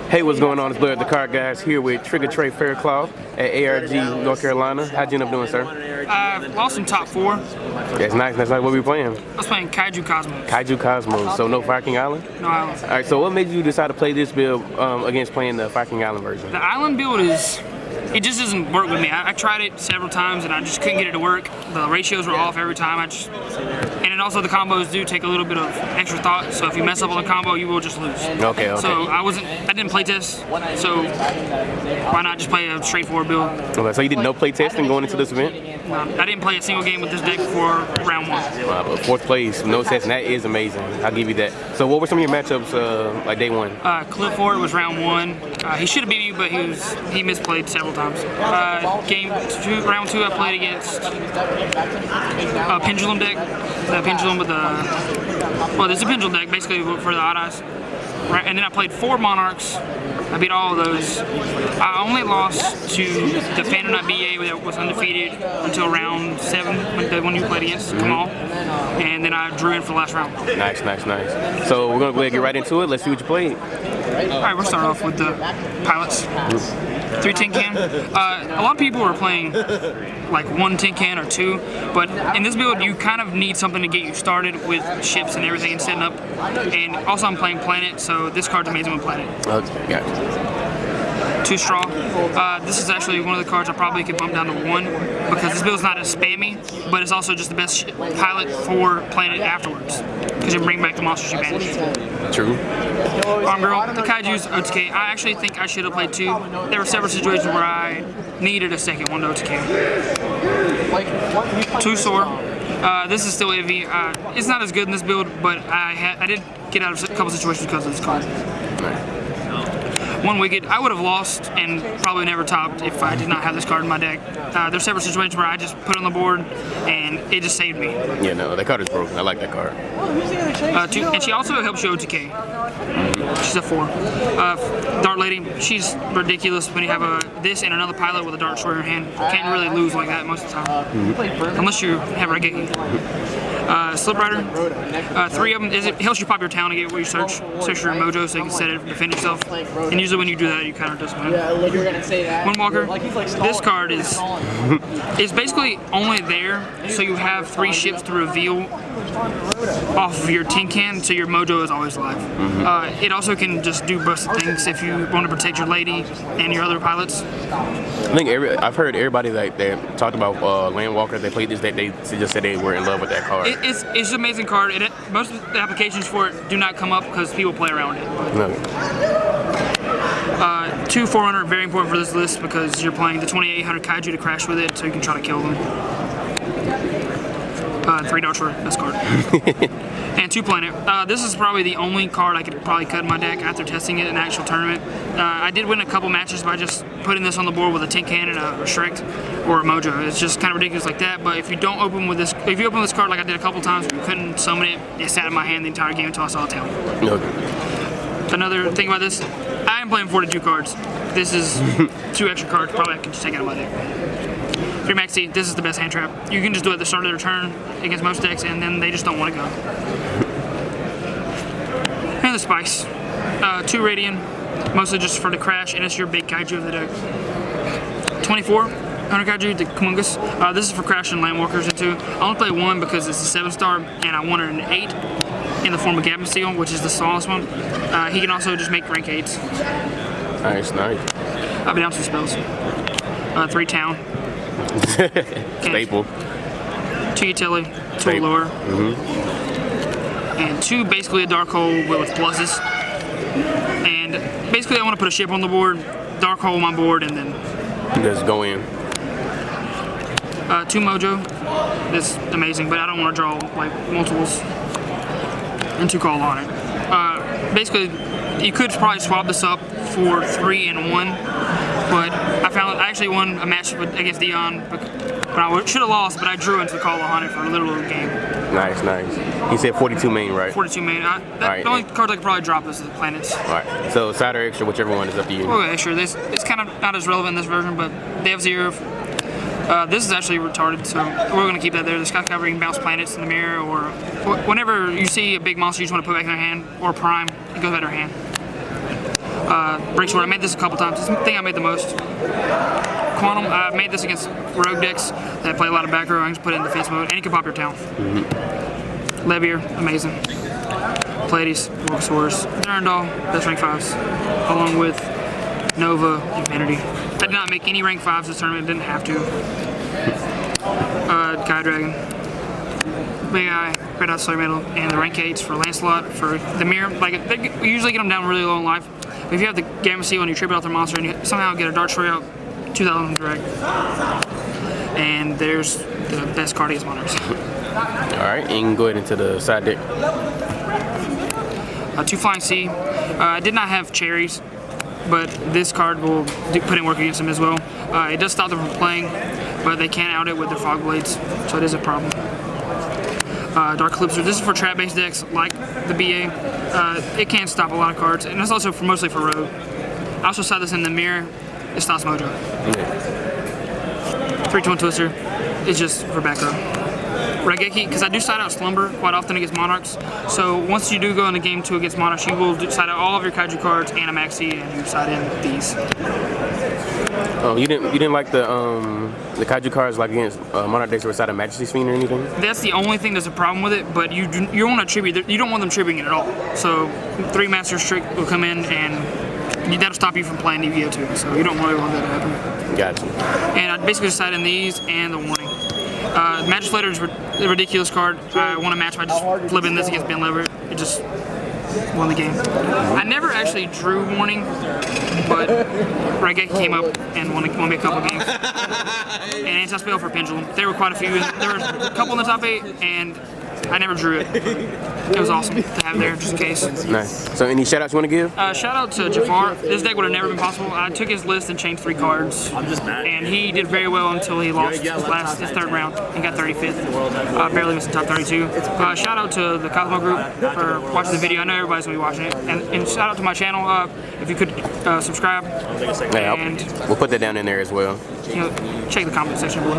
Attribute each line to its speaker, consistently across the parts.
Speaker 1: Hey, what's going on? It's Blair at the Card Guys here with Trey Faircloth at ARG, North Carolina. How'd you end up doing, sir?
Speaker 2: Lost in top 4.
Speaker 1: That's nice. That's like what we were playing.
Speaker 2: I was playing Kaiju Kozmo.
Speaker 1: Kaiju Cosmos. So no Fire King Island?
Speaker 2: No island.
Speaker 1: All right. So what made you decide to play this build against playing the Fire King Island version?
Speaker 2: The island build it just doesn't work with me. I tried it several times and I just couldn't get it to work. The ratios were off every time. And then also the combos do take a little bit of extra thought. So if you mess up on the combo, you will just lose.
Speaker 1: Okay.
Speaker 2: So I didn't play test. So why not just play a straightforward build?
Speaker 1: Okay. So you did no play testing going into this event?
Speaker 2: I didn't play a single game with this deck before round 1.
Speaker 1: But 4th place, no testing. That is amazing. I'll give you that. So what were some of your matchups like day 1?
Speaker 2: Clifford was round 1. He should have beat me, but he misplayed several times. Round 2, I played against Pendulum deck. The Pendulum with there's a Pendulum deck basically for the odd eyes. Right, and then I played 4 Monarchs. I beat all of those. I only lost to the Phantom Knight BA that was undefeated until round 7 when you played against Kamal. And then I drew in for the last round.
Speaker 1: Nice. So we're going to go ahead and get right into it. Let's see what you played.
Speaker 2: All right, we'll start off with the pilots. 3 tin can. A lot of people are playing like 1 tin can or 2, but in this build you kind of need something to get you started with ships and everything and setting up. And also I'm playing Planet, so this card's amazing with Planet.
Speaker 1: Okay, gotcha.
Speaker 2: 2 straw. This is actually one of the cards I probably could bump down to 1 because this build's not as spammy, but it's also just the best pilot for Planet afterwards because you bring back the monsters you banished.
Speaker 1: True.
Speaker 2: Arm Girl, the Kaiju's OTK. I actually think I should have played 2. There were several situations where I needed a second one to OTK. 2 Soar. This is still iffy. It's not as good in this build, but I did get out of a couple situations because of this card. 1 Wicked. I would have lost and probably never topped if I did not have this card in my deck. There's several situations where I just put it on the board and it just saved me.
Speaker 1: Yeah, no, that card is broken. I like that card.
Speaker 2: And she also helps you OTK. She's a 4. Dart Lady, she's ridiculous when you have this and another pilot with a Dart Sword in your hand. Can't really lose like that most of the time. Unless you have Regeki. Slip Rider, 3 of them. It helps you pop your town to get what you search your mojo so you can set it and defend yourself. And usually when you do that, you kind of just win. Windwalker, this card is basically only there so you have 3 ships to reveal off of your tin can, so your mojo is always alive. It also can just do busted things if you want to protect your lady and your other pilots.
Speaker 1: I think I've heard everybody like they talked about Landwalker. They played this deck. They just said they were in love with that card.
Speaker 2: It's an amazing card. Most of the applications for it do not come up because people play around it.
Speaker 1: No.
Speaker 2: 2 Forerunner, very important for this list because you're playing the 2800 Kaiju to crash with it, so you can try to kill them. 3 Dart Sword, best card. And 2 Planet. This is probably the only card I could probably cut in my deck after testing it in an actual tournament. I did win a couple matches by just putting this on the board with a tin can and a Restrict or a Mojo. It's just kind of ridiculous like that. But if you don't open with this, if you open this card like I did a couple times, you couldn't summon it. It sat in my hand the entire game until I saw a tail.
Speaker 1: Okay.
Speaker 2: Another thing about this, I am playing 42 cards. This is 2 extra cards. Probably I could just take it out of my deck. 3 Maxi, this is the best hand trap. You can just do it at the start of their turn against most decks, and then they just don't want to go. And the Spice. 2 Radiant, mostly just for the crash, and it's your big Kaiju of the deck. 24, 100 Kaiju, the Kumungus. This is for crash and Landwalkers into. I only play 1 because it's a 7-star, and I wanted an 8 in the form of Gavin Steel, which is the smallest one. He can also just make rank 8s.
Speaker 1: Nice.
Speaker 2: I'll be down 2 spells. 3 Town.
Speaker 1: Staple.
Speaker 2: 2 Utility, 2 Allure, and 2 basically a Dark Hole with pluses. And basically I want to put a ship on the board, Dark Hole on my board, and then
Speaker 1: just go in.
Speaker 2: 2 Mojo. This is amazing, but I don't want to draw like multiples. And 2 Call on it. Basically, you could probably swap this up for 3 and 1, but I actually won a match against Dion, but I should have lost, but I drew into the Call on it for a little game.
Speaker 1: Nice. He said 42 main, right?
Speaker 2: 42 main. The only cards I could probably drop is the planets.
Speaker 1: Alright, so side or extra, whichever one is up to you.
Speaker 2: Okay, sure. It's kind of not as relevant in this version, but they have 0. This is actually retarded, so we're going to keep that there. The Sky Cover, you can bounce planets in the mirror, or whenever you see a big monster you just want to put back in their hand, or Prime, it goes out of their hand. Break Sword, I made this a couple times. This is the thing I made the most. Quantum, I made this against rogue decks that play a lot of back row. I can just put it in defense mode, and you can pop your town. Levier, amazing. Pleiades, Wolfsaurus, Durandal, best rank 5s, along with Nova, Infinity. I did not make any rank 5s this tournament, didn't have to. Guy Dragon, Big Eye, Red Hot Slayer Metal, and the rank 8s for Lancelot, for the Mirror. Like, we usually get them down really low in life, but if you have the Gamma Seal and you tribute out their monster and you somehow get a Dart Destroyer out, 2000 direct. And there's the best card against monarchs.
Speaker 1: Alright, and you can go ahead into the side deck.
Speaker 2: 2 Flying Sea. I did not have cherries, but this card will put in work against them as well. It does stop them from playing, but they can't out it with their Fog Blades, so it is a problem. Dark Eclipser. This is for trap-based decks like the BA. It can stop a lot of cards, and it's also mostly for rogue. I also saw this in the Mirror. It stops Mojo. 3-2-1 Twister. It's just for back row. Raigeki, because I do side out Slumber quite often against Monarchs. So once you do go into game 2 against Monarchs, you will side out all of your Kaiju cards and a Maxi, and you side in these.
Speaker 1: Oh, you didn't like the Kaiju cards like against Monarch decks were side of Majesty's Fiend or anything?
Speaker 2: That's the only thing that's a problem with it, but you want to tribute. You don't want them tributing it at all. So 3 Master's Trick will come in and that'll stop you from playing EVO too. So you don't really want that to happen.
Speaker 1: Gotcha.
Speaker 2: And I basically decided in these and the warning. Magislator is a ridiculous card. I won a match by just flipping this against Ben Leverett. It just won the game. I never actually drew warning, but Raigeki came up and won me a couple games. And anti-spell for Pendulum. There were quite a few. There were a couple in the top 8, and I never drew it. It was awesome to have there, just in case.
Speaker 1: Nice. So any shout outs you want to give?
Speaker 2: Shout out to Jafar. This deck would have never been possible. I took his list and changed 3 cards.
Speaker 3: I'm just mad.
Speaker 2: And he did very well until he lost his 3rd round and got 35th. Barely missed the top 32. Shout out to the Kozmo group for watching the video. I know everybody's going to be watching it. And shout out to my channel. If you could subscribe.
Speaker 1: Yeah,
Speaker 2: And
Speaker 1: we'll put that down in there as well.
Speaker 2: Check the comment section below.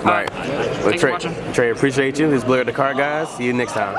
Speaker 1: Alright. Well,
Speaker 2: Thanks for watching.
Speaker 1: Trey, appreciate you. This is Blair the Car Guys. See you next time.